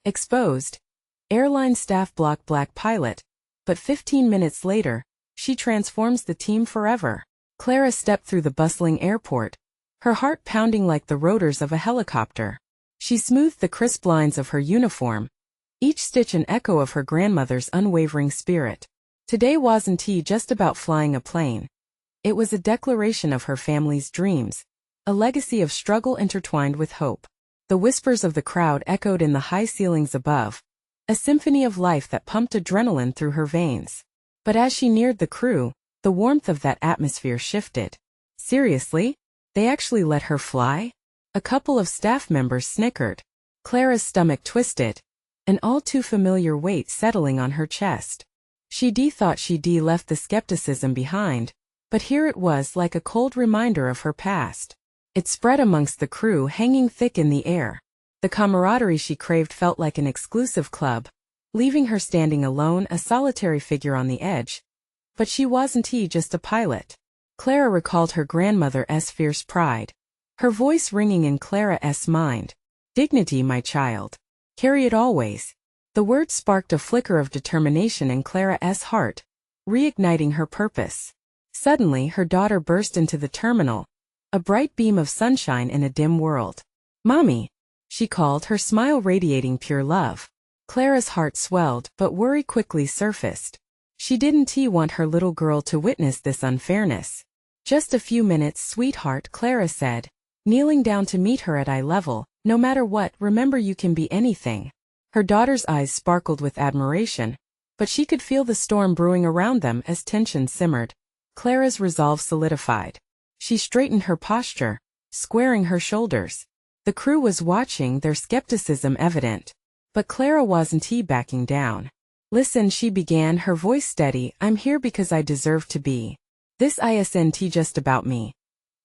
Exposed. Airline staff block black pilot. But 15 minutes later, she transforms the team forever. Clara stepped through the bustling airport, her heart pounding like the rotors of a helicopter. She smoothed the crisp lines of her uniform, each stitch an echo of her grandmother's unwavering spirit. Today wasn't just about flying a plane. It was a declaration of her family's dreams, a legacy of struggle intertwined with hope. The whispers of the crowd echoed in the high ceilings above, a symphony of life that pumped adrenaline through her veins. But as she neared the crew, the warmth of that atmosphere shifted. Seriously? They actually let her fly? A couple of staff members snickered. Clara's stomach twisted, an all-too-familiar weight settling on her chest. She thought she'd left the skepticism behind, but here it was like a cold reminder of her past. It spread amongst the crew, hanging thick in the air. The camaraderie she craved felt like an exclusive club, leaving her standing alone, a solitary figure on the edge. But she wasn't just a pilot. Clara recalled her grandmother's fierce pride, her voice ringing in Clara's mind. "Dignity, my child. Carry it always." The words sparked a flicker of determination in Clara's heart, reigniting her purpose. Suddenly her daughter burst into the terminal, a bright beam of sunshine in a dim world. "Mommy," she called, her smile radiating pure love. Clara's heart swelled, but worry quickly surfaced. She didn't want her little girl to witness this unfairness. "Just a few minutes, sweetheart," Clara said, kneeling down to meet her at eye level. "No matter what, remember you can be anything." Her daughter's eyes sparkled with admiration, but she could feel the storm brewing around them as tension simmered. Clara's resolve solidified. She straightened her posture, squaring her shoulders. The crew was watching, their skepticism evident. But Clara wasn't backing down. "Listen," she began, her voice steady, "I'm here because I deserve to be. This isn't just about me.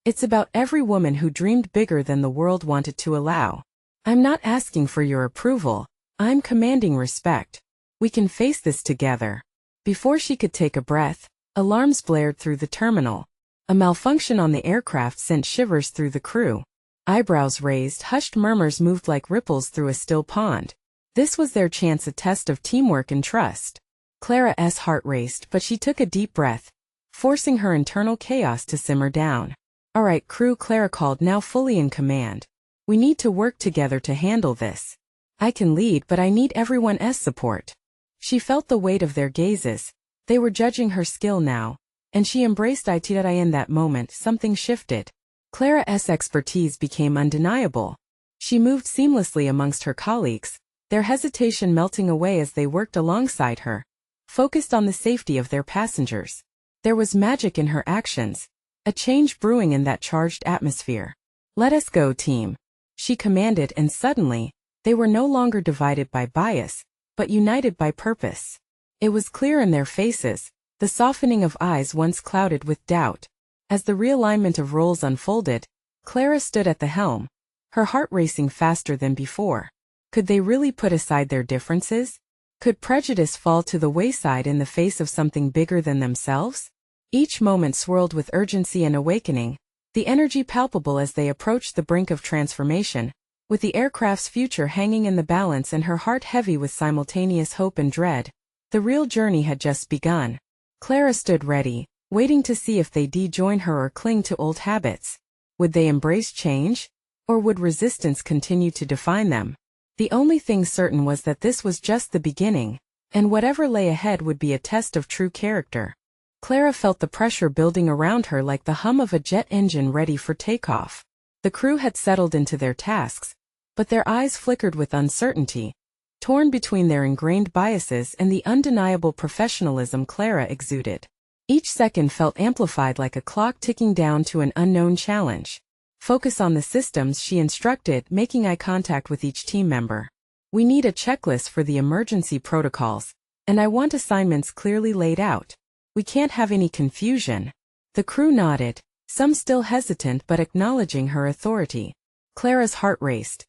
It's about every woman who dreamed bigger than the world wanted to allow. I'm not asking for your approval. I'm commanding respect. We can face this together." Before she could take a breath, alarms blared through the terminal. A malfunction on the aircraft sent shivers through the crew. Eyebrows raised, hushed murmurs moved like ripples through a still pond. This was their chance, a test of teamwork and trust. Clara's heart raced, but she took a deep breath, forcing her internal chaos to simmer down. "All right, crew," Clara called, now fully in command. "We need to work together to handle this. I can lead, but I need everyone's support." She felt the weight of their gazes. They were judging her skill now, and she embraced it. In that moment, something shifted. Clara's expertise became undeniable. She moved seamlessly amongst her colleagues, their hesitation melting away as they worked alongside her, focused on the safety of their passengers. There was magic in her actions, a change brewing in that charged atmosphere. "Let us go, team," she commanded, and suddenly, they were no longer divided by bias, but united by purpose. It was clear in their faces, the softening of eyes once clouded with doubt. As the realignment of roles unfolded, Clara stood at the helm, her heart racing faster than before. Could they really put aside their differences? Could prejudice fall to the wayside in the face of something bigger than themselves? Each moment swirled with urgency and awakening, the energy palpable as they approached the brink of transformation, with the aircraft's future hanging in the balance and her heart heavy with simultaneous hope and dread. The real journey had just begun. Clara stood ready, waiting to see if they'd join her or cling to old habits. Would they embrace change? Or would resistance continue to define them? The only thing certain was that this was just the beginning, and whatever lay ahead would be a test of true character. Clara felt the pressure building around her like the hum of a jet engine ready for takeoff. The crew had settled into their tasks, but their eyes flickered with uncertainty, torn between their ingrained biases and the undeniable professionalism Clara exuded. Each second felt amplified like a clock ticking down to an unknown challenge. "Focus on the systems," she instructed, making eye contact with each team member. "We need a checklist for the emergency protocols, and I want assignments clearly laid out. We can't have any confusion." The crew nodded, some still hesitant but acknowledging her authority. Clara's heart raced.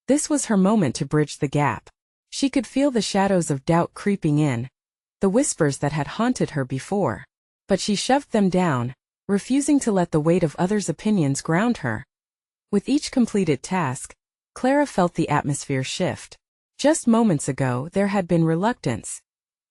This was her moment to bridge the gap. She could feel the shadows of doubt creeping in, the whispers that had haunted her before. But she shoved them down, refusing to let the weight of others' opinions ground her. With each completed task, Clara felt the atmosphere shift. Just moments ago there had been reluctance.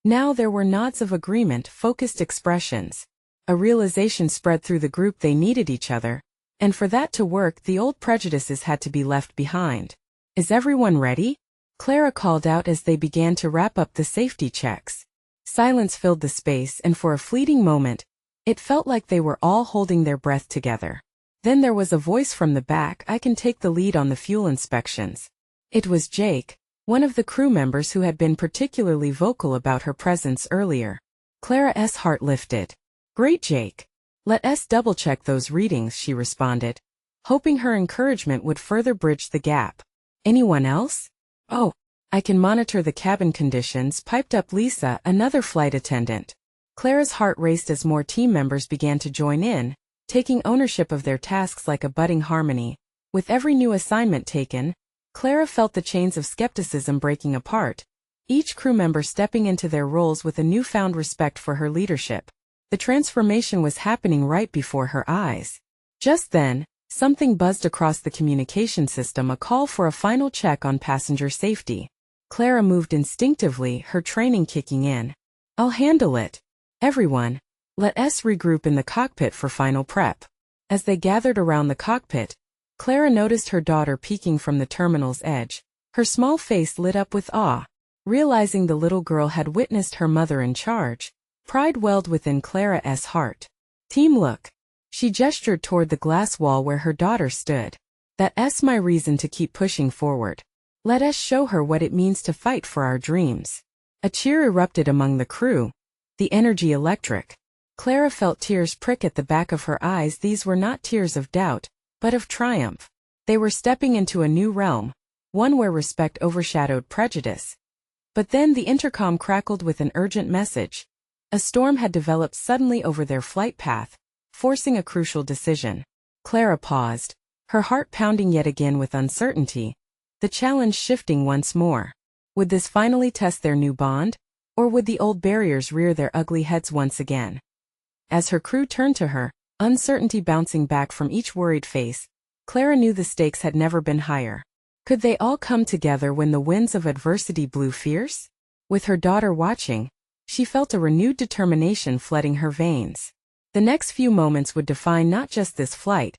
Now there were nods of agreement, focused expressions. A realization spread through the group they needed each other, and for that to work the old prejudices had to be left behind. "Is everyone ready?" Clara called out as they began to wrap up the safety checks. Silence filled the space, and for a fleeting moment, it felt like they were all holding their breath together. Then there was a voice from the back, "I can take the lead on the fuel inspections." It was Jake, one of the crew members who had been particularly vocal about her presence earlier. Clara's heart lifted. "Great, Jake. Let us double-check those readings," she responded, hoping her encouragement would further bridge the gap. "Anyone else?" "Oh, I can monitor the cabin conditions," piped up Lisa, another flight attendant. Clara's heart raced as more team members began to join in, taking ownership of their tasks like a budding harmony. With every new assignment taken, Clara felt the chains of skepticism breaking apart, each crew member stepping into their roles with a newfound respect for her leadership. The transformation was happening right before her eyes. Just then, something buzzed across the communication system, a call for a final check on passenger safety. Clara moved instinctively, her training kicking in. "I'll handle it. Everyone, let us regroup in the cockpit for final prep." As they gathered around the cockpit, Clara noticed her daughter peeking from the terminal's edge. Her small face lit up with awe. Realizing the little girl had witnessed her mother in charge, pride welled within Clara's heart. "Team, look." She gestured toward the glass wall where her daughter stood. "That's my reason to keep pushing forward. Let us show her what it means to fight for our dreams." A cheer erupted among the crew, the energy electric. Clara felt tears prick at the back of her eyes. These were not tears of doubt, but of triumph. They were stepping into a new realm, one where respect overshadowed prejudice. But then the intercom crackled with an urgent message. A storm had developed suddenly over their flight path, forcing a crucial decision. Clara paused, her heart pounding yet again with uncertainty, the challenge shifting once more. Would this finally test their new bond, or would the old barriers rear their ugly heads once again? As her crew turned to her, uncertainty bouncing back from each worried face, Clara knew the stakes had never been higher. Could they all come together when the winds of adversity blew fierce? With her daughter watching, she felt a renewed determination flooding her veins. The next few moments would define not just this flight,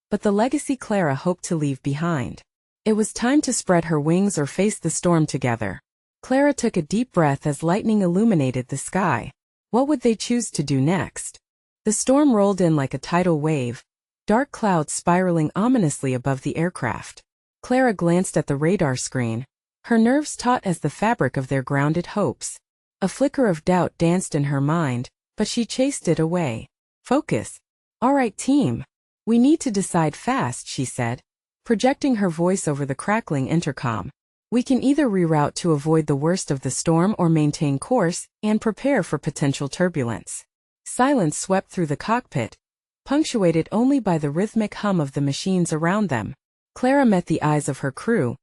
but the legacy Clara hoped to leave behind. It was time to spread her wings or face the storm together. Clara took a deep breath as lightning illuminated the sky. What would they choose to do next? The storm rolled in like a tidal wave, dark clouds spiraling ominously above the aircraft. Clara glanced at the radar screen, her nerves taut as the fabric of their grounded hopes. A flicker of doubt danced in her mind, but she chased it away. "Focus. All right, team. We need to decide fast," she said, projecting her voice over the crackling intercom. "We can either reroute to avoid the worst of the storm or maintain course and prepare for potential turbulence." Silence swept through the cockpit, punctuated only by the rhythmic hum of the machines around them. Clara met the eyes of her crew,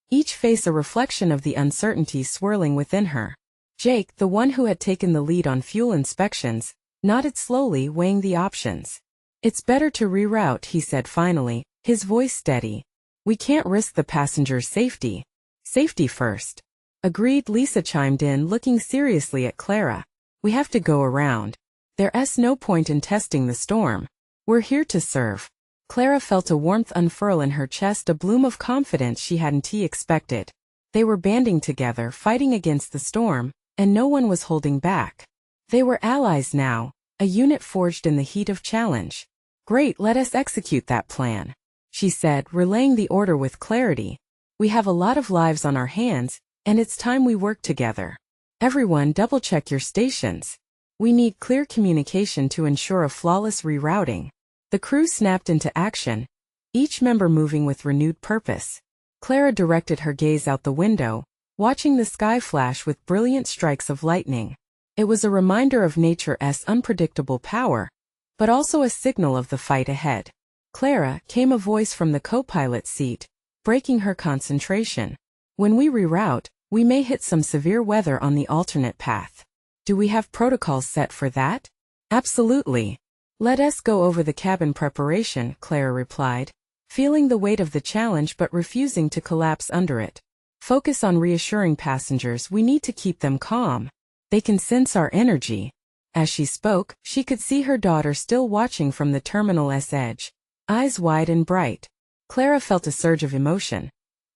each face a reflection of the uncertainty swirling within her. Jake, the one who had taken the lead on fuel inspections, nodded slowly, weighing the options. "It's better to reroute," he said finally, his voice steady. "We can't risk the passengers' safety. Safety first." "Agreed," Lisa chimed in, looking seriously at Clara. "We have to go around. There's no point in testing the storm. We're here to serve." Clara felt a warmth unfurl in her chest, a bloom of confidence she hadn't expected. They were banding together, fighting against the storm, and no one was holding back. They were allies now, a unit forged in the heat of challenge. "Great, let us execute that plan," she said, relaying the order with clarity. "We have a lot of lives on our hands, and it's time we work together. Everyone, double-check your stations. We need clear communication to ensure a flawless rerouting." The crew snapped into action, each member moving with renewed purpose. Clara directed her gaze out the window, watching the sky flash with brilliant strikes of lightning. It was a reminder of nature's unpredictable power, but also a signal of the fight ahead. "Clara," came a voice from the co-pilot seat, breaking her concentration. "When we reroute, we may hit some severe weather on the alternate path. Do we have protocols set for that?" "Absolutely. Let us go over the cabin preparation," Clara replied, feeling the weight of the challenge but refusing to collapse under it. Focus on reassuring passengers. We need to keep them calm. They can sense our energy. As she spoke, she could see her daughter still watching from the terminal's edge, eyes wide and bright. Clara felt a surge of emotion.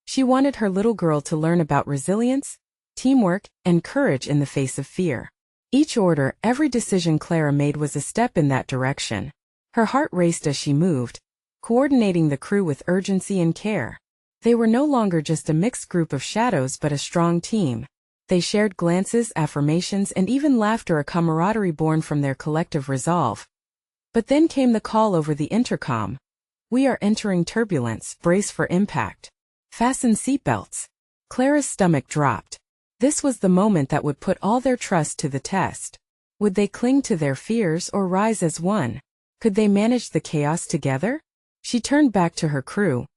She wanted her little girl to learn about resilience, teamwork, and courage in the face of fear. Each order, every decision Clara made was a step in that direction. Her heart raced as she moved, coordinating the crew with urgency and care. They were no longer just a mixed group of shadows but a strong team. They shared glances, affirmations, and even laughter, a camaraderie born from their collective resolve. But then came the call over the intercom. We are entering turbulence. Brace for impact. Fasten seatbelts. Clara's stomach dropped. This was the moment that would put all their trust to the test. Would they cling to their fears or rise as one? Could they manage the chaos together? She turned back to her crew,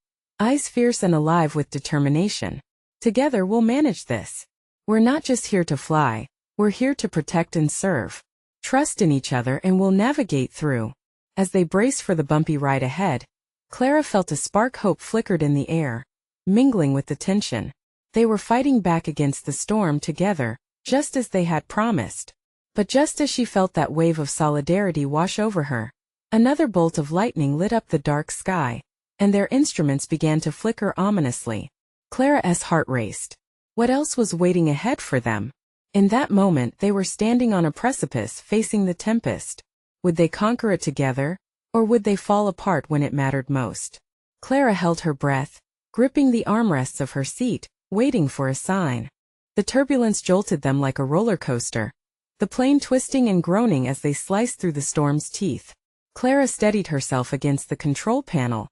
eyes fierce and alive with determination. Together we'll manage this. We're not just here to fly, we're here to protect and serve. Trust in each other and we'll navigate through. As they braced for the bumpy ride ahead, Clara felt a spark. Hope flickered in the air, mingling with the tension. They were fighting back against the storm together, just as they had promised. But just as she felt that wave of solidarity wash over her, another bolt of lightning lit up the dark sky, and their instruments began to flicker ominously. Clara's heart raced. What else was waiting ahead for them? In that moment they were standing on a precipice facing the tempest. Would they conquer it together, or would they fall apart when it mattered most? Clara held her breath, gripping the armrests of her seat, waiting for a sign. The turbulence jolted them like a roller coaster, the plane twisting and groaning as they sliced through the storm's teeth. Clara steadied herself against the control panel,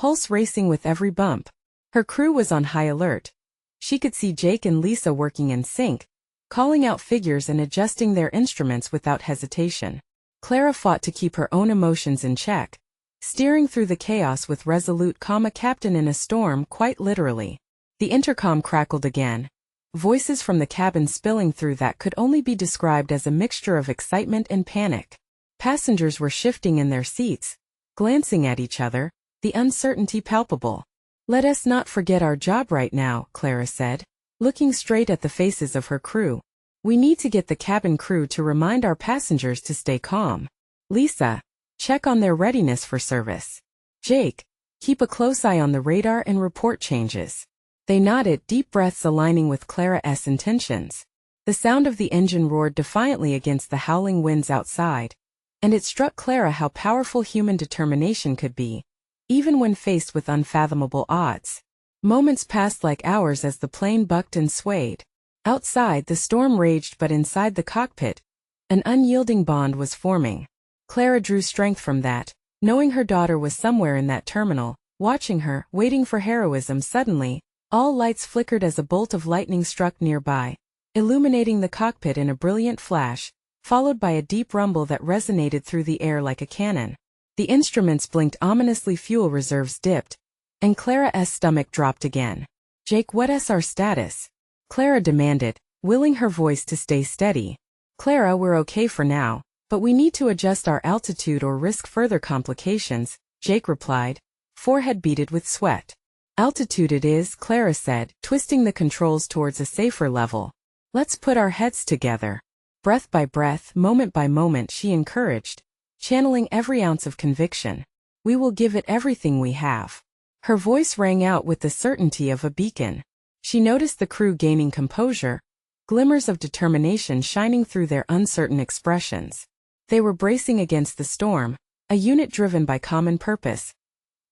pulse racing with every bump. Her crew was on high alert. She could see Jake and Lisa working in sync, calling out figures and adjusting their instruments without hesitation. Clara fought to keep her own emotions in check, steering through the chaos with resolute calm, a captain in a storm, quite literally. The intercom crackled again, voices from the cabin spilling through that could only be described as a mixture of excitement and panic. Passengers were shifting in their seats, glancing at each other, the uncertainty palpable. Let us not forget our job right now, Clara said, looking straight at the faces of her crew. We need to get the cabin crew to remind our passengers to stay calm. Lisa, check on their readiness for service. Jake, keep a close eye on the radar and report changes. They nodded, deep breaths aligning with Clara's intentions. The sound of the engine roared defiantly against the howling winds outside, and it struck Clara how powerful human determination could be, even when faced with unfathomable odds. Moments passed like hours as the plane bucked and swayed. Outside, the storm raged, but inside the cockpit, an unyielding bond was forming. Clara drew strength from that, knowing her daughter was somewhere in that terminal, watching her, waiting for heroism. Suddenly, all lights flickered as a bolt of lightning struck nearby, illuminating the cockpit in a brilliant flash, followed by a deep rumble that resonated through the air like a cannon. The instruments blinked ominously, fuel reserves dipped, and Clara's stomach dropped again. Jake, what's our status? Clara demanded, willing her voice to stay steady. Clara, we're okay for now, but we need to adjust our altitude or risk further complications, Jake replied, forehead beaded with sweat. Altitude it is, Clara said, twisting the controls towards a safer level. Let's put our heads together. Breath by breath, moment by moment, she encouraged, channeling every ounce of conviction. We will give it everything we have. Her voice rang out with the certainty of a beacon. She noticed the crew gaining composure, glimmers of determination shining through their uncertain expressions. They were bracing against the storm, a unit driven by common purpose.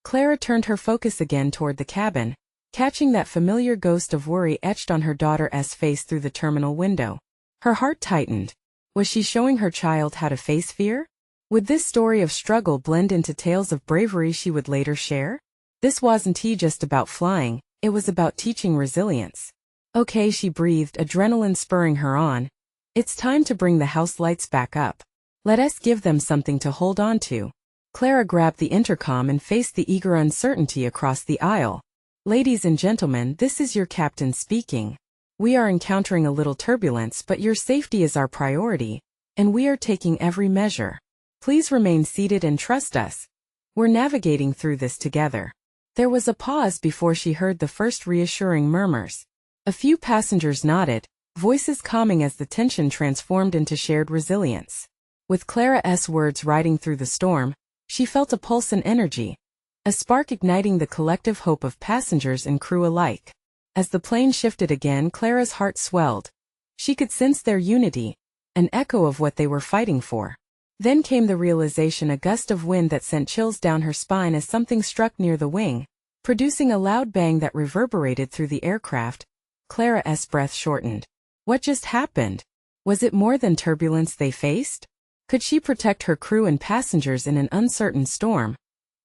Clara turned her focus again toward the cabin, catching that familiar ghost of worry etched on her daughter's face through the terminal window. Her heart tightened. Was she showing her child how to face fear? Would this story of struggle blend into tales of bravery she would later share? This wasn't just about flying, it was about teaching resilience. Okay, she breathed, adrenaline spurring her on. It's time to bring the house lights back up. Let us give them something to hold on to. Clara grabbed the intercom and faced the eager uncertainty across the aisle. Ladies and gentlemen, this is your captain speaking. We are encountering a little turbulence, but your safety is our priority, and we are taking every measure. Please remain seated and trust us. We're navigating through this together. There was a pause before she heard the first reassuring murmurs. A few passengers nodded, voices calming as the tension transformed into shared resilience. With Clara's words riding through the storm, she felt a pulse and energy, a spark igniting the collective hope of passengers and crew alike. As the plane shifted again, Clara's heart swelled. She could sense their unity, an echo of what they were fighting for. Then came the realization, a gust of wind that sent chills down her spine as something struck near the wing, producing a loud bang that reverberated through the aircraft. Clara's breath shortened. What just happened? Was it more than turbulence they faced? Could she protect her crew and passengers in an uncertain storm,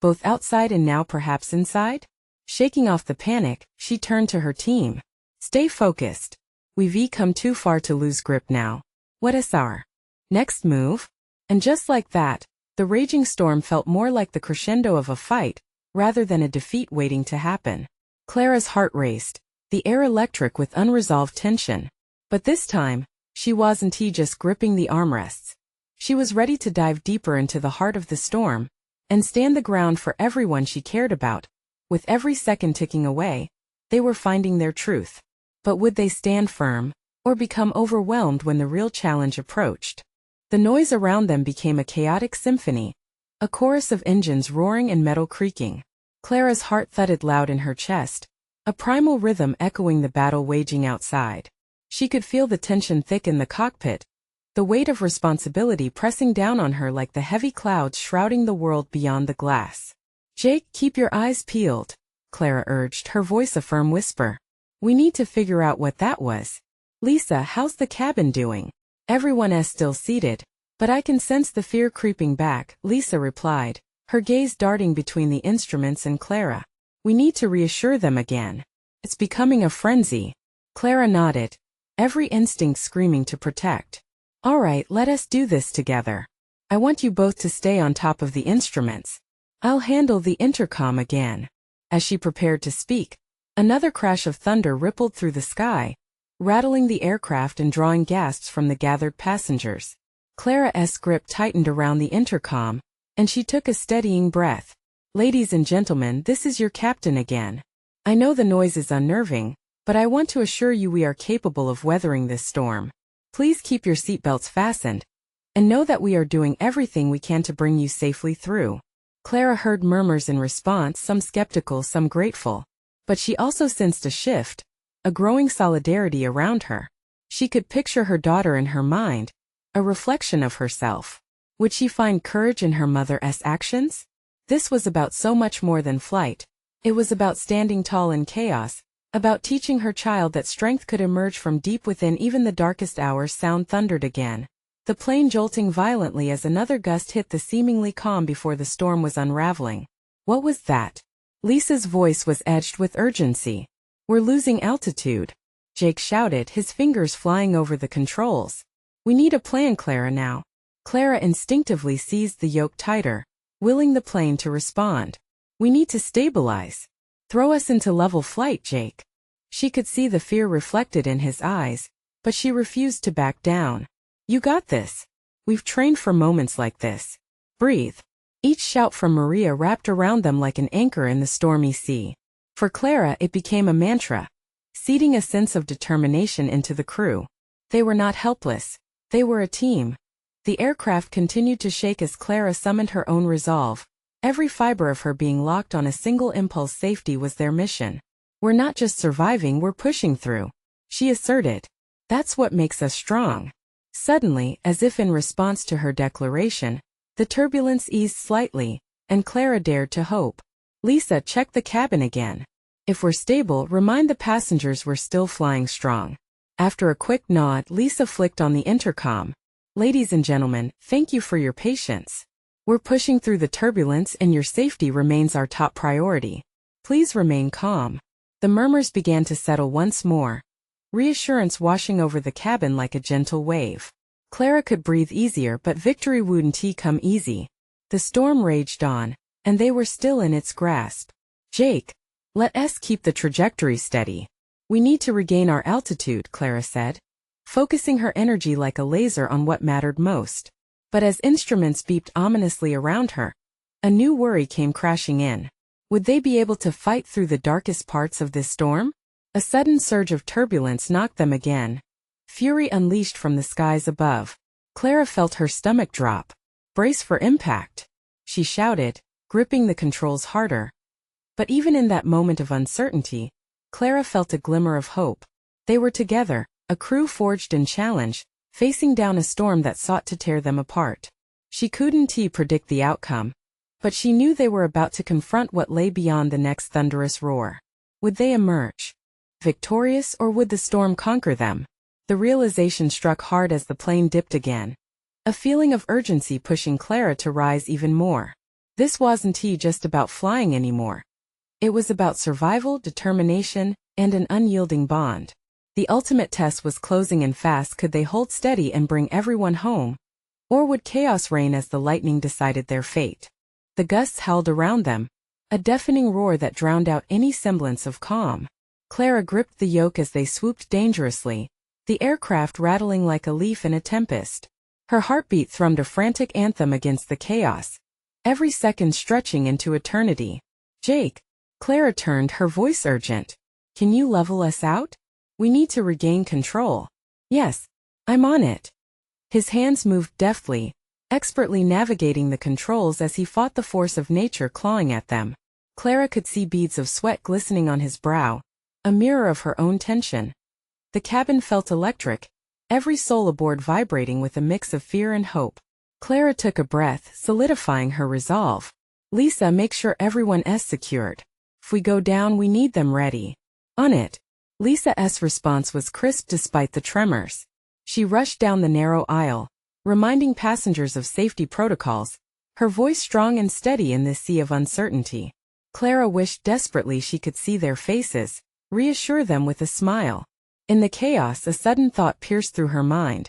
both outside and now perhaps inside? Shaking off the panic, she turned to her team. Stay focused. We've come too far to lose grip now. What is our next move? And just like that, the raging storm felt more like the crescendo of a fight, rather than a defeat waiting to happen. Clara's heart raced, the air electric with unresolved tension. But this time, she wasn't just gripping the armrests. She was ready to dive deeper into the heart of the storm, and stand the ground for everyone she cared about. With every second ticking away, they were finding their truth. But would they stand firm, or become overwhelmed when the real challenge approached? The noise around them became a chaotic symphony, a chorus of engines roaring and metal creaking. Clara's heart thudded loud in her chest, a primal rhythm echoing the battle waging outside. She could feel the tension thick in the cockpit, the weight of responsibility pressing down on her like the heavy clouds shrouding the world beyond the glass. Jake, keep your eyes peeled, Clara urged, her voice a firm whisper. We need to figure out what that was. Lisa, how's the cabin doing? Everyone is still seated, but I can sense the fear creeping back, Lisa replied, her gaze darting between the instruments and Clara. We need to reassure them again. It's becoming a frenzy. Clara nodded, every instinct screaming to protect. All right, let us do this together. I want you both to stay on top of the instruments. I'll handle the intercom again. As she prepared to speak, another crash of thunder rippled through the sky, rattling the aircraft and drawing gasps from the gathered passengers. Clara's grip tightened around the intercom, and she took a steadying breath. Ladies and gentlemen, this is your captain again. I know the noise is unnerving, but I want to assure you we are capable of weathering this storm. Please keep your seatbelts fastened, and know that we are doing everything we can to bring you safely through. Clara heard murmurs in response, some skeptical, some grateful. But she also sensed a shift, a growing solidarity around her. She could picture her daughter in her mind, a reflection of herself. Would she find courage in her mother's actions? This was about so much more than flight. It was about standing tall in chaos, about teaching her child that strength could emerge from deep within even the darkest hours. Sound thundered again, the plane jolting violently as another gust hit the seemingly calm before the storm was unraveling. What was that? Lisa's voice was edged with urgency. We're losing altitude, Jake shouted, his fingers flying over the controls. We need a plan, Clara, now. Clara instinctively seized the yoke tighter, willing the plane to respond. We need to stabilize. Throw us into level flight, Jake. She could see the fear reflected in his eyes, but she refused to back down. You got this. We've trained for moments like this. Breathe. Each shout from Maria wrapped around them like an anchor in the stormy sea. For Clara, it became a mantra, seeding a sense of determination into the crew. They were not helpless. They were a team. The aircraft continued to shake as Clara summoned her own resolve, every fiber of her being locked on a single impulse: safety was their mission. We're not just surviving, we're pushing through, she asserted. That's what makes us strong. Suddenly, as if in response to her declaration, the turbulence eased slightly, and Clara dared to hope. Lisa, check the cabin again. If we're stable, remind the passengers we're still flying strong. After a quick nod, Lisa flicked on the intercom. Ladies and gentlemen, thank you for your patience. We're pushing through the turbulence and your safety remains our top priority. Please remain calm. The murmurs began to settle once more, reassurance washing over the cabin like a gentle wave. Clara could breathe easier, but victory wouldn't come easy. The storm raged on, and they were still in its grasp. Jake, let us keep the trajectory steady. We need to regain our altitude, Clara said, focusing her energy like a laser on what mattered most. But as instruments beeped ominously around her, a new worry came crashing in. Would they be able to fight through the darkest parts of this storm? A sudden surge of turbulence knocked them again. Fury unleashed from the skies above. Clara felt her stomach drop. "Brace for impact," she shouted, gripping the controls harder. But even in that moment of uncertainty, Clara felt a glimmer of hope. They were together, a crew forged in challenge, facing down a storm that sought to tear them apart. She couldn't predict the outcome, but she knew they were about to confront what lay beyond the next thunderous roar. Would they emerge victorious, or would the storm conquer them? The realization struck hard as the plane dipped again. A feeling of urgency pushing Clara to rise even more. This wasn't just about flying anymore. It was about survival, determination, and an unyielding bond. The ultimate test was closing in fast. Could they hold steady and bring everyone home? Or would chaos reign as the lightning decided their fate? The gusts howled around them, a deafening roar that drowned out any semblance of calm. Clara gripped the yoke as they swooped dangerously, the aircraft rattling like a leaf in a tempest. Her heartbeat thrummed a frantic anthem against the chaos, every second stretching into eternity. "Jake." Clara turned, her voice urgent. "Can you level us out? We need to regain control." "Yes, I'm on it." His hands moved deftly, expertly navigating the controls as he fought the force of nature clawing at them. Clara could see beads of sweat glistening on his brow, a mirror of her own tension. The cabin felt electric, every soul aboard vibrating with a mix of fear and hope. Clara took a breath, solidifying her resolve. "Lisa, make sure everyone's secured. If we go down, we need them ready." "On it." Lisa's response was crisp despite the tremors. She rushed down the narrow aisle, reminding passengers of safety protocols, her voice strong and steady in this sea of uncertainty. Clara wished desperately she could see their faces, reassure them with a smile. In the chaos, a sudden thought pierced through her mind.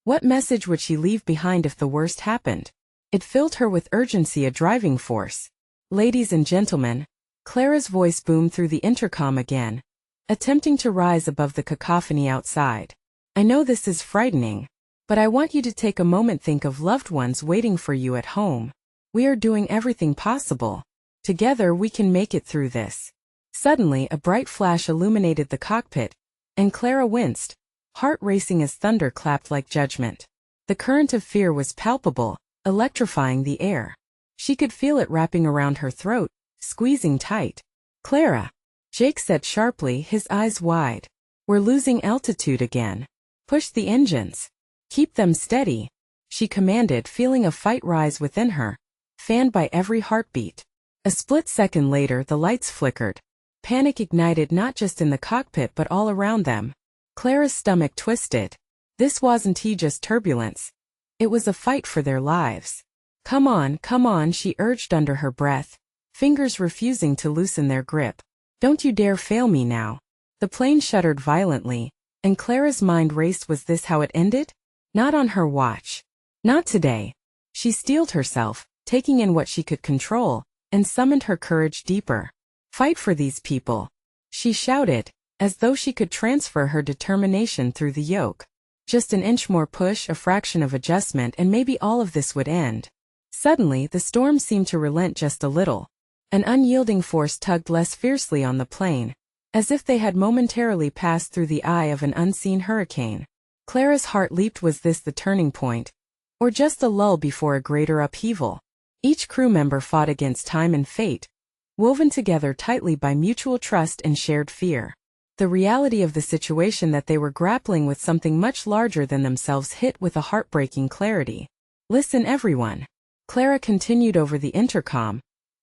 What message would she leave behind if the worst happened? It filled her with urgency, a driving force. "Ladies and gentlemen," Clara's voice boomed through the intercom again, attempting to rise above the cacophony outside. "I know this is frightening, but I want you to take a moment. Think of loved ones waiting for you at home. We are doing everything possible. Together we can make it through this." Suddenly, a bright flash illuminated the cockpit, and Clara winced, heart racing as thunder clapped like judgment. The current of fear was palpable, electrifying the air. She could feel it wrapping around her throat, squeezing tight. "Clara," Jake said sharply, his eyes wide. "We're losing altitude again. Push the engines. Keep them steady," she commanded, feeling a fight rise within her, fanned by every heartbeat. A split second later, the lights flickered. Panic ignited not just in the cockpit but all around them. Clara's stomach twisted. This wasn't just turbulence. It was a fight for their lives. Come on," she urged under her breath, fingers refusing to loosen their grip. "Don't you dare fail me now." The plane shuddered violently, and Clara's mind raced. Was this how it ended? Not on her watch. Not today. She steeled herself, taking in what she could control, and summoned her courage deeper. "Fight for these people," she shouted, as though she could transfer her determination through the yoke. Just an inch more push, a fraction of adjustment, and maybe all of this would end. Suddenly, the storm seemed to relent just a little. An unyielding force tugged less fiercely on the plane, as if they had momentarily passed through the eye of an unseen hurricane. Clara's heart leaped. Was this the turning point, or just a lull before a greater upheaval? Each crew member fought against time and fate, woven together tightly by mutual trust and shared fear. The reality of the situation, that they were grappling with something much larger than themselves, hit with a heartbreaking clarity. "Listen, everyone," Clara continued over the intercom,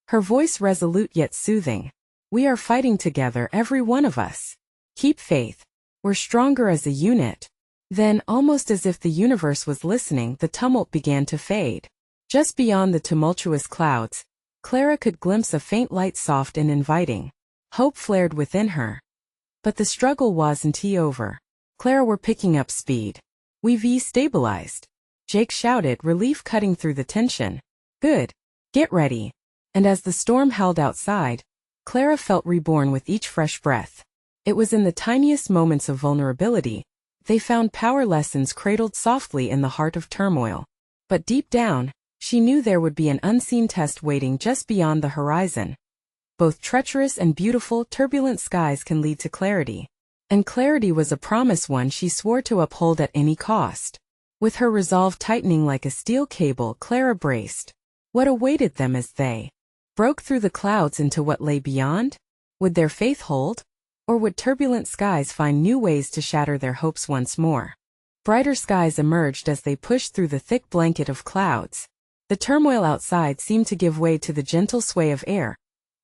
her voice resolute yet soothing. "We are fighting together, every one of us. Keep faith. We're stronger as a unit." Then, almost as if the universe was listening, the tumult began to fade. Just beyond the tumultuous clouds, Clara could glimpse a faint light, soft and inviting. Hope flared within her. But the struggle wasn't over. "Clara, we're picking up speed. We've stabilized," Jake shouted, relief cutting through the tension. "Good. Get ready." And as the storm howled outside, Clara felt reborn with each fresh breath. It was in the tiniest moments of vulnerability they found power, lessons cradled softly in the heart of turmoil. But deep down, she knew there would be an unseen test waiting just beyond the horizon. Both treacherous and beautiful, turbulent skies can lead to clarity. And clarity was a promise one she swore to uphold at any cost. With her resolve tightening like a steel cable, Clara braced. What awaited them as they broke through the clouds into what lay beyond? Would their faith hold? Or would turbulent skies find new ways to shatter their hopes once more? Brighter skies emerged as they pushed through the thick blanket of clouds. The turmoil outside seemed to give way to the gentle sway of air,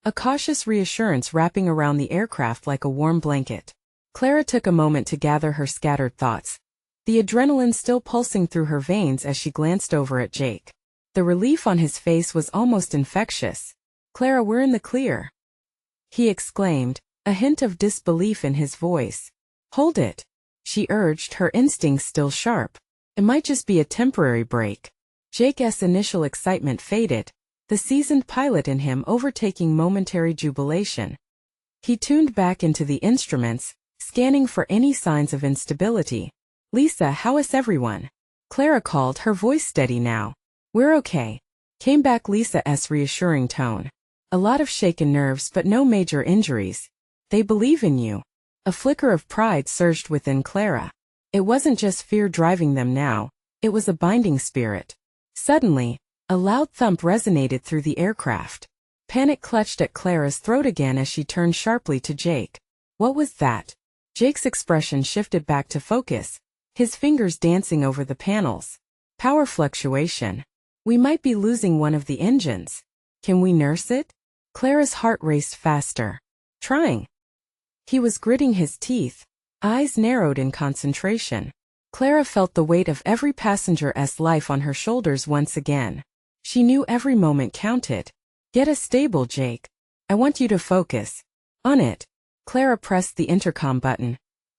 a cautious reassurance wrapping around the aircraft like a warm blanket. Clara took a moment to gather her scattered thoughts, the adrenaline still pulsing through her veins as she glanced over at Jake. The relief on his face was almost infectious. "Clara, we're in the clear," he exclaimed, a hint of disbelief in his voice. "Hold it," she urged, her instincts still sharp. "It might just be a temporary break." Jake's initial excitement faded, the seasoned pilot in him overtaking momentary jubilation. He tuned back into the instruments, scanning for any signs of instability. "Lisa, how is everyone?" Clara called, her voice steady now. "We're okay," came back Lisa's reassuring tone. "A lot of shaken nerves but no major injuries. They believe in you." A flicker of pride surged within Clara. It wasn't just fear driving them now, it was a binding spirit. Suddenly, a loud thump resonated through the aircraft. Panic clutched at Clara's throat again as she turned sharply to Jake. "What was that?" Jake's expression shifted back to focus, his fingers dancing over the panels. "Power fluctuation. We might be losing one of the engines. Can we nurse it?" Clara's heart raced faster. "Trying." He was gritting his teeth, eyes narrowed in concentration. Clara felt the weight of every passenger's life on her shoulders once again. She knew every moment counted. "Get us stable, Jake. I want you to focus." "On it." Clara pressed the intercom button,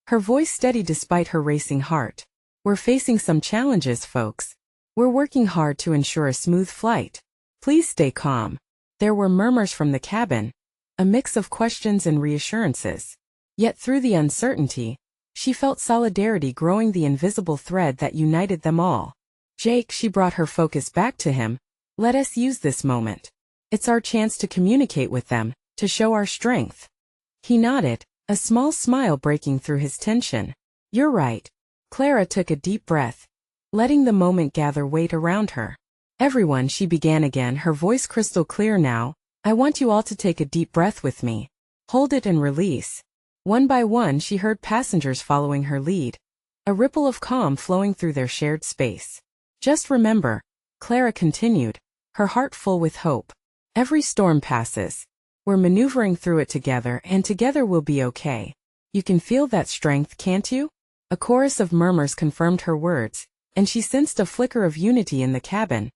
her voice steady despite her racing heart. "We're facing some challenges, folks. We're working hard to ensure a smooth flight. Please stay calm." There were murmurs from the cabin, a mix of questions and reassurances. Yet through the uncertainty, she felt solidarity growing, the invisible thread that united them all. "Jake," she brought her focus back to him, "let us use this moment. It's our chance to communicate with them, to show our strength." He nodded, a small smile breaking through his tension. "You're right." Clara took a deep breath, letting the moment gather weight around her. "Everyone," she began again, her voice crystal clear now, "I want you all to take a deep breath with me. Hold it and release." One by one she heard passengers following her lead, a ripple of calm flowing through their shared space. "Just remember," Clara continued, her heart full with hope, "every storm passes. We're maneuvering through it together, and together we'll be okay. You can feel that strength, can't you?" A chorus of murmurs confirmed her words, and she sensed a flicker of unity in the cabin,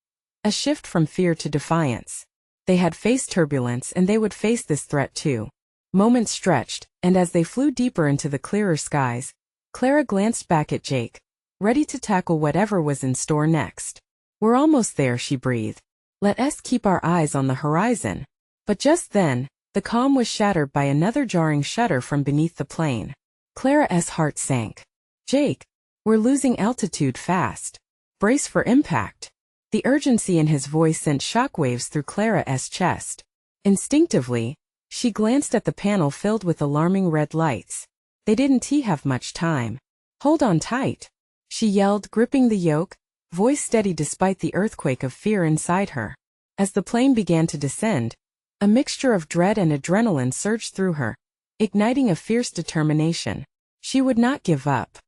a shift from fear to defiance. They had faced turbulence and they would face this threat too. Moments stretched, and as they flew deeper into the clearer skies, Clara glanced back at Jake, ready to tackle whatever was in store next. "We're almost there," she breathed. "Let us keep our eyes on the horizon." But just then, the calm was shattered by another jarring shudder from beneath the plane. Clara's heart sank. "Jake, we're losing altitude fast. Brace for impact." The urgency in his voice sent shockwaves through Clara's chest. Instinctively, she glanced at the panel filled with alarming red lights. They didn't have much time. "Hold on tight," she yelled, gripping the yoke, voice steady despite the earthquake of fear inside her. As the plane began to descend, a mixture of dread and adrenaline surged through her, igniting a fierce determination. She would not give up.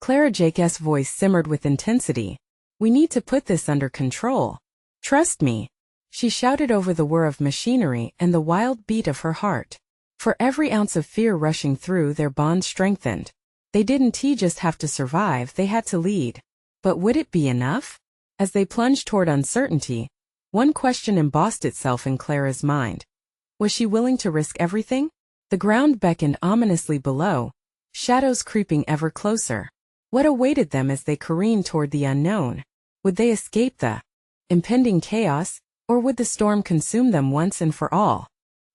Jake's voice simmered with intensity. "We need to put this under control. Trust me," she shouted over the whir of machinery and the wild beat of her heart. For every ounce of fear rushing through, their bond strengthened. They didn't just have to survive, they had to lead. But would it be enough? As they plunged toward uncertainty, one question embossed itself in Clara's mind. Was she willing to risk everything? The ground beckoned ominously below, shadows creeping ever closer. What awaited them as they careened toward the unknown? Would they escape the impending chaos, or would the storm consume them once and for all?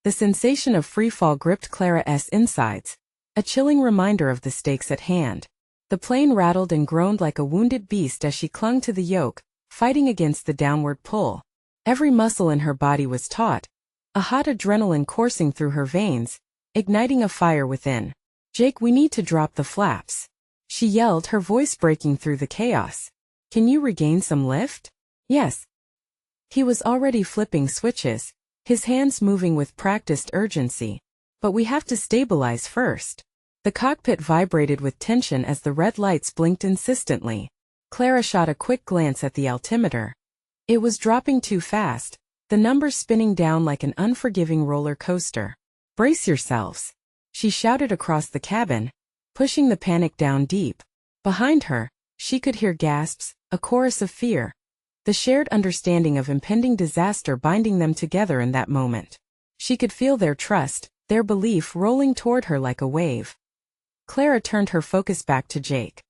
The sensation of freefall gripped Clara's insides, a chilling reminder of the stakes at hand. The plane rattled and groaned like a wounded beast as she clung to the yoke, fighting against the downward pull. Every muscle in her body was taut, a hot adrenaline coursing through her veins, igniting a fire within. "Jake, we need to drop the flaps," she yelled, her voice breaking through the chaos. "Can you regain some lift?" "Yes." He was already flipping switches, his hands moving with practiced urgency. "But we have to stabilize first." The cockpit vibrated with tension as the red lights blinked insistently. Clara shot a quick glance at the altimeter. It was dropping too fast, the numbers spinning down like an unforgiving roller coaster. "Brace yourselves," she shouted across the cabin, pushing the panic down deep. Behind her, she could hear gasps, a chorus of fear, the shared understanding of impending disaster binding them together in that moment. She could feel their trust, their belief rolling toward her like a wave. Clara turned her focus back to Jake.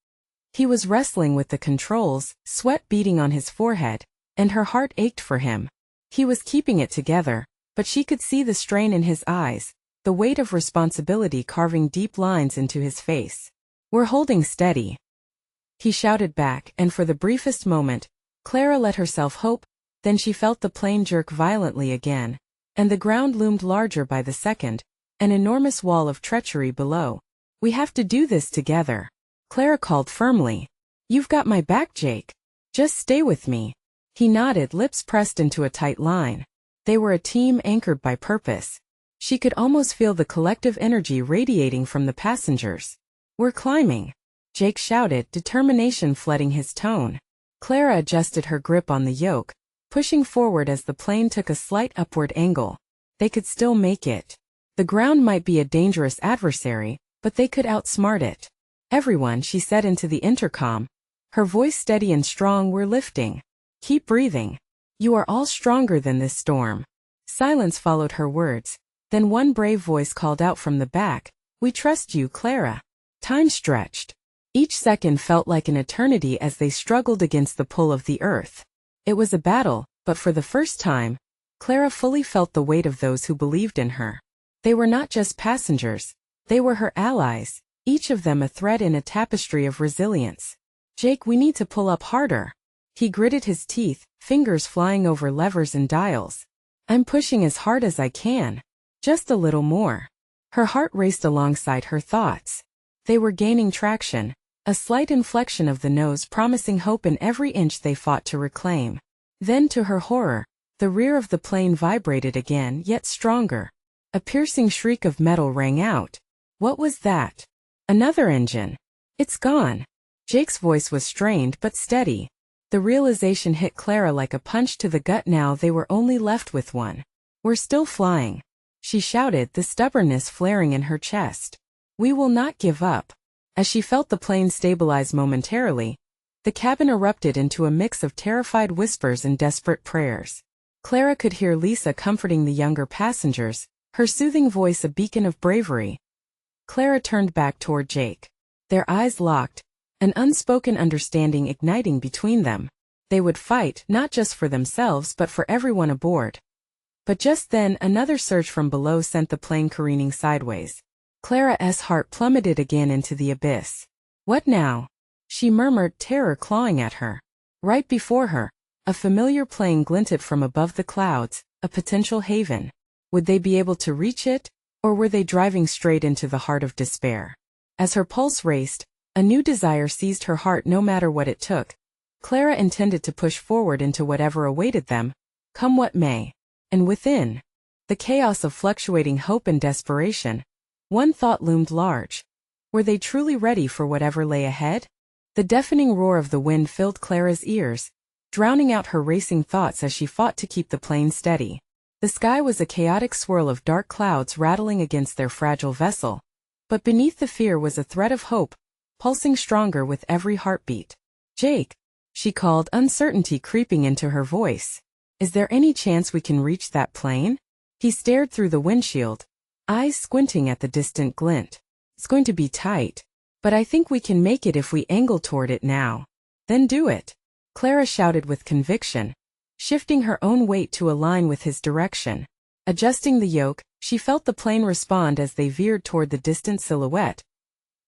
He was wrestling with the controls, sweat beading on his forehead, and her heart ached for him. He was keeping it together, but she could see the strain in his eyes, the weight of responsibility carving deep lines into his face. "We're holding steady," he shouted back, and for the briefest moment, Clara let herself hope, then she felt the plane jerk violently again, and the ground loomed larger by the second, an enormous wall of treachery below. "We have to do this together," Clara called firmly. "You've got my back, Jake. Just stay with me." He nodded, lips pressed into a tight line. They were a team anchored by purpose. She could almost feel the collective energy radiating from the passengers. "We're climbing," Jake shouted, determination flooding his tone. Clara adjusted her grip on the yoke, pushing forward as the plane took a slight upward angle. They could still make it. The ground might be a dangerous adversary, but they could outsmart it. "Everyone," she said into the intercom, her voice steady and strong, "we're lifting. Keep breathing. You are all stronger than this storm." Silence followed her words. Then one brave voice called out from the back, "We trust you, Clara." Time stretched. Each second felt like an eternity as they struggled against the pull of the earth. It was a battle, but for the first time, Clara fully felt the weight of those who believed in her. They were not just passengers. They were her allies, each of them a thread in a tapestry of resilience. "Jake, we need to pull up harder." He gritted his teeth, fingers flying over levers and dials. "I'm pushing as hard as I can. Just a little more." Her heart raced alongside her thoughts. They were gaining traction, a slight inflection of the nose promising hope in every inch they fought to reclaim. Then, to her horror, the rear of the plane vibrated again, yet stronger. A piercing shriek of metal rang out. What was that? Another engine. "It's gone." Jake's voice was strained but steady. The realization hit Clara like a punch to the gut. Now they were only left with one. "We're still flying," she shouted, the stubbornness flaring in her chest. "We will not give up." As she felt the plane stabilize momentarily, the cabin erupted into a mix of terrified whispers and desperate prayers. Clara could hear Lisa comforting the younger passengers, her soothing voice a beacon of bravery. Clara turned back toward Jake. Their eyes locked, an unspoken understanding igniting between them. They would fight, not just for themselves but for everyone aboard. But just then, another surge from below sent the plane careening sideways. Clara's heart plummeted again into the abyss. "What now?" she murmured, terror clawing at her. Right before her, a familiar plane glinted from above the clouds, a potential haven. Would they be able to reach it? Or were they driving straight into the heart of despair? As her pulse raced, a new desire seized her heart. No matter what it took, Clara intended to push forward into whatever awaited them, come what may. And within the chaos of fluctuating hope and desperation, one thought loomed large. Were they truly ready for whatever lay ahead? The deafening roar of the wind filled Clara's ears, drowning out her racing thoughts as she fought to keep the plane steady. The sky was a chaotic swirl of dark clouds rattling against their fragile vessel. But beneath the fear was a thread of hope, pulsing stronger with every heartbeat. "Jake," she called, uncertainty creeping into her voice. "Is there any chance we can reach that plane?" He stared through the windshield, eyes squinting at the distant glint. "It's going to be tight, but I think we can make it if we angle toward it now." "Then do it," Clara shouted with conviction, shifting her own weight to align with his direction. Adjusting the yoke, she felt the plane respond as they veered toward the distant silhouette.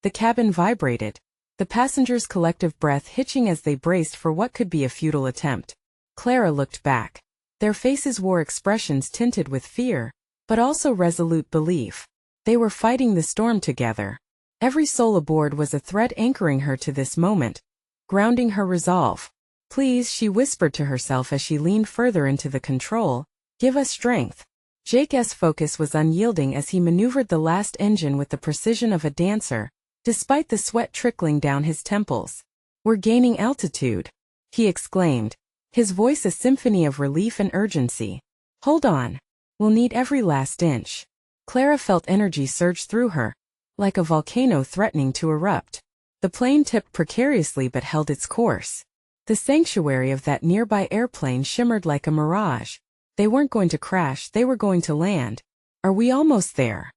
The cabin vibrated, the passengers' collective breath hitching as they braced for what could be a futile attempt. Clara looked back. Their faces wore expressions tinted with fear, but also resolute belief. They were fighting the storm together. Every soul aboard was a thread anchoring her to this moment, grounding her resolve. Please, she whispered to herself as she leaned further into the control, give us strength. Jake's focus was unyielding as he maneuvered the last engine with the precision of a dancer, despite the sweat trickling down his temples. We're gaining altitude, he exclaimed, his voice a symphony of relief and urgency. Hold on. We'll need every last inch. Clara felt energy surge through her, like a volcano threatening to erupt. The plane tipped precariously but held its course. The sanctuary of that nearby airplane shimmered like a mirage. They weren't going to crash, they were going to land. Are we almost there?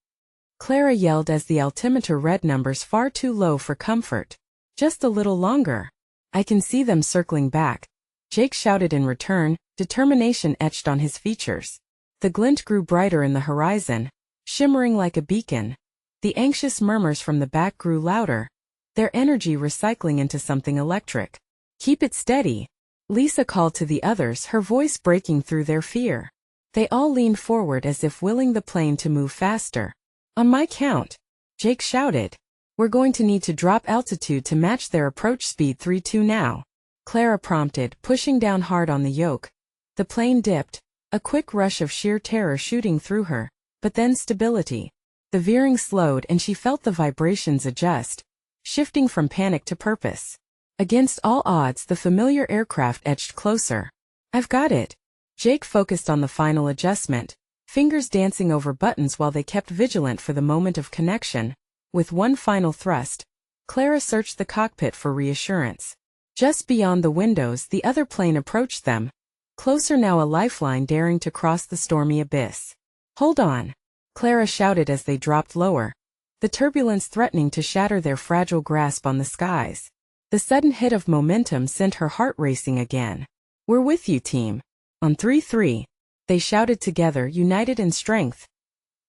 Clara yelled as the altimeter read numbers far too low for comfort. Just a little longer. I can see them circling back. Jake shouted in return, determination etched on his features. The glint grew brighter in the horizon, shimmering like a beacon. The anxious murmurs from the back grew louder, their energy recycling into something electric. Keep it steady, Lisa called to the others, her voice breaking through their fear. They all leaned forward as if willing the plane to move faster. On my count, Jake shouted. We're going to need to drop altitude to match their approach speed. 3-2 now, Clara prompted, pushing down hard on the yoke. The plane dipped, a quick rush of sheer terror shooting through her, but then stability. The veering slowed and she felt the vibrations adjust, shifting from panic to purpose. Against all odds, the familiar aircraft edged closer. I've got it. Jake focused on the final adjustment, fingers dancing over buttons while they kept vigilant for the moment of connection. With one final thrust, Clara searched the cockpit for reassurance. Just beyond the windows, the other plane approached them. Closer now, a lifeline daring to cross the stormy abyss. Hold on, Clara shouted as they dropped lower, the turbulence threatening to shatter their fragile grasp on the skies. The sudden hit of momentum sent her heart racing again. We're with you, team. On 3-3, they shouted together, united in strength.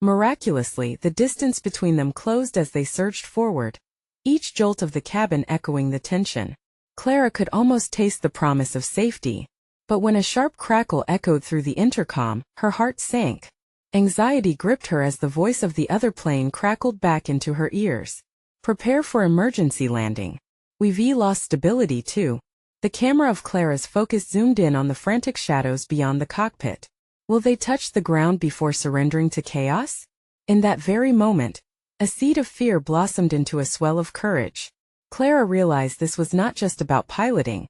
Miraculously, the distance between them closed as they surged forward, each jolt of the cabin echoing the tension. Clara could almost taste the promise of safety, but when a sharp crackle echoed through the intercom, her heart sank. Anxiety gripped her as the voice of the other plane crackled back into her ears. Prepare for emergency landing. We've lost stability too. The camera of Clara's focus zoomed in on the frantic shadows beyond the cockpit. Will they touch the ground before surrendering to chaos? In that very moment, a seed of fear blossomed into a swell of courage. Clara realized this was not just about piloting.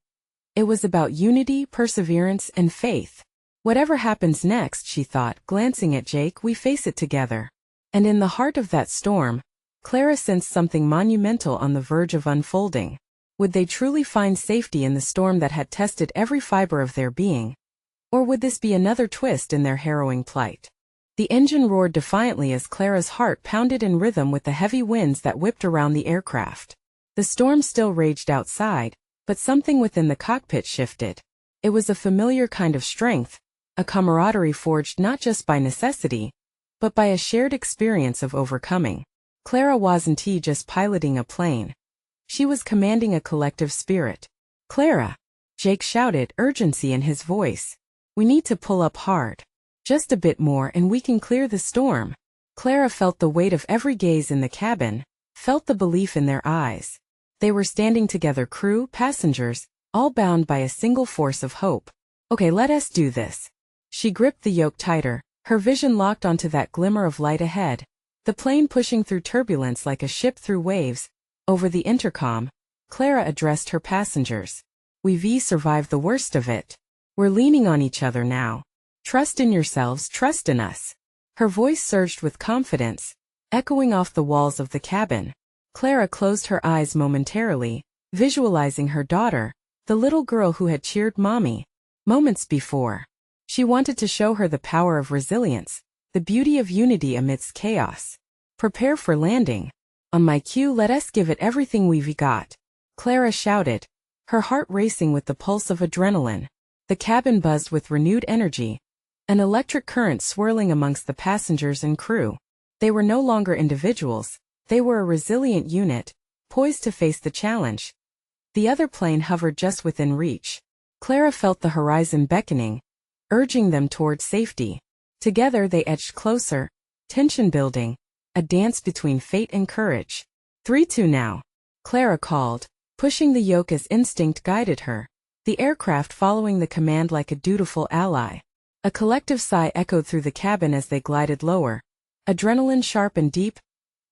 It was about unity, perseverance, and faith. Whatever happens next, she thought, glancing at Jake, we face it together. And in the heart of that storm, Clara sensed something monumental on the verge of unfolding. Would they truly find safety in the storm that had tested every fiber of their being? Or would this be another twist in their harrowing plight? The engine roared defiantly as Clara's heart pounded in rhythm with the heavy winds that whipped around the aircraft. The storm still raged outside, but something within the cockpit shifted. It was a familiar kind of strength, a camaraderie forged not just by necessity, but by a shared experience of overcoming. Clara wasn't just piloting a plane. She was commanding a collective spirit. Clara! Jake shouted, urgency in his voice. We need to pull up hard. Just a bit more and we can clear the storm. Clara felt the weight of every gaze in the cabin, felt the belief in their eyes. They were standing together, crew, passengers, all bound by a single force of hope. Okay, let us do this. She gripped the yoke tighter, her vision locked onto that glimmer of light ahead. The plane pushing through turbulence like a ship through waves. Over the intercom, Clara addressed her passengers. We've survived the worst of it. We're leaning on each other now. Trust in yourselves, trust in us. Her voice surged with confidence, echoing off the walls of the cabin. Clara closed her eyes momentarily, visualizing her daughter, the little girl who had cheered Mommy moments before. She wanted to show her the power of resilience, the beauty of unity amidst chaos. Prepare for landing. On my cue, let us give it everything we've got, Clara shouted, her heart racing with the pulse of adrenaline. The cabin buzzed with renewed energy, an electric current swirling amongst the passengers and crew. They were no longer individuals, they were a resilient unit, poised to face the challenge. The other plane hovered just within reach. Clara felt the horizon beckoning, urging them toward safety. Together they edged closer, tension building, a dance between fate and courage. 3-2 now, Clara called, pushing the yoke as instinct guided her, the aircraft following the command like a dutiful ally. A collective sigh echoed through the cabin as they glided lower, adrenaline sharp and deep.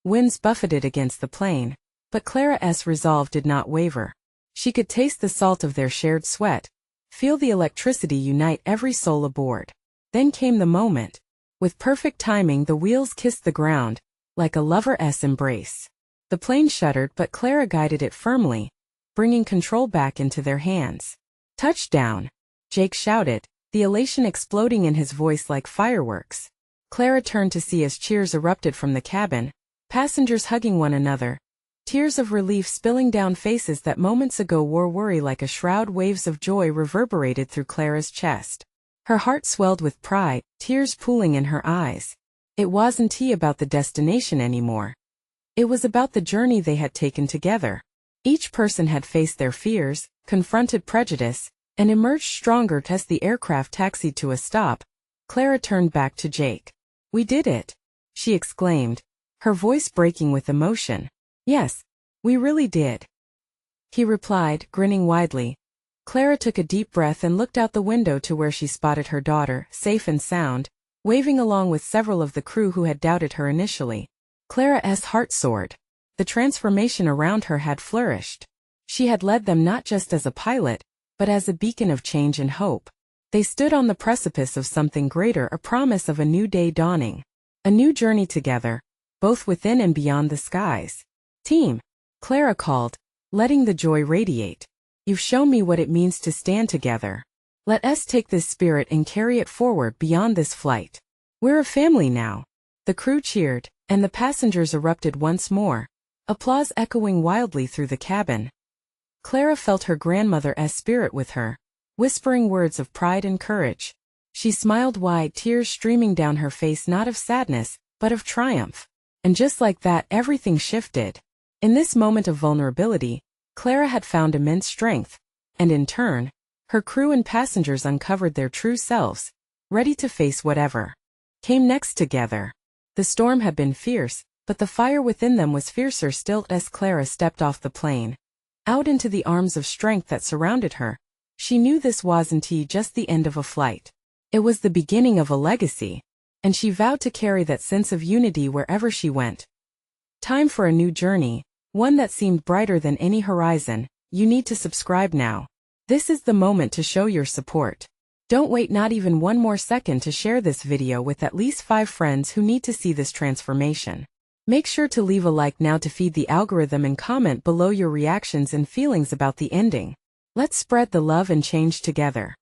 Winds buffeted against the plane, but Clara's resolve did not waver. She could taste the salt of their shared sweat, feel the electricity unite every soul aboard. Then came the moment. With perfect timing, the wheels kissed the ground, like a lover's embrace. The plane shuddered, but Clara guided it firmly, bringing control back into their hands. Touchdown! Jake shouted, the elation exploding in his voice like fireworks. Clara turned to see as cheers erupted from the cabin, passengers hugging one another, tears of relief spilling down faces that moments ago wore worry like a shroud. Waves of joy reverberated through Clara's chest. Her heart swelled with pride, tears pooling in her eyes. It wasn't about the destination anymore. It was about the journey they had taken together. Each person had faced their fears, confronted prejudice, and emerged stronger. As the aircraft taxied to a stop, Clara turned back to Jake. "We did it," she exclaimed, her voice breaking with emotion. "Yes, we really did," he replied, grinning widely. Clara took a deep breath and looked out the window to where she spotted her daughter, safe and sound, waving along with several of the crew who had doubted her initially. Clara's heart soared. The transformation around her had flourished. She had led them not just as a pilot, but as a beacon of change and hope. They stood on the precipice of something greater, a promise of a new day dawning. A new journey together, both within and beyond the skies. "Team," Clara called, letting the joy radiate. "You've shown me what it means to stand together. Let us take this spirit and carry it forward beyond this flight. We're a family now." The crew cheered, and the passengers erupted once more, applause echoing wildly through the cabin. Clara felt her grandmother's spirit with her, whispering words of pride and courage. She smiled wide, tears streaming down her face, not of sadness, but of triumph. And just like that, everything shifted. In this moment of vulnerability, Clara had found immense strength, and in turn, her crew and passengers uncovered their true selves, ready to face whatever came next together. The storm had been fierce, but the fire within them was fiercer still. As Clara stepped off the plane, out into the arms of strength that surrounded her, she knew this wasn't just the end of a flight. It was the beginning of a legacy, and she vowed to carry that sense of unity wherever she went. Time for a new journey, one that seemed brighter than any horizon. You need to subscribe now. This is the moment to show your support. Don't wait not even one more second to share this video with at least 5 friends who need to see this transformation. Make sure to leave a like now to feed the algorithm and comment below your reactions and feelings about the ending. Let's spread the love and change together.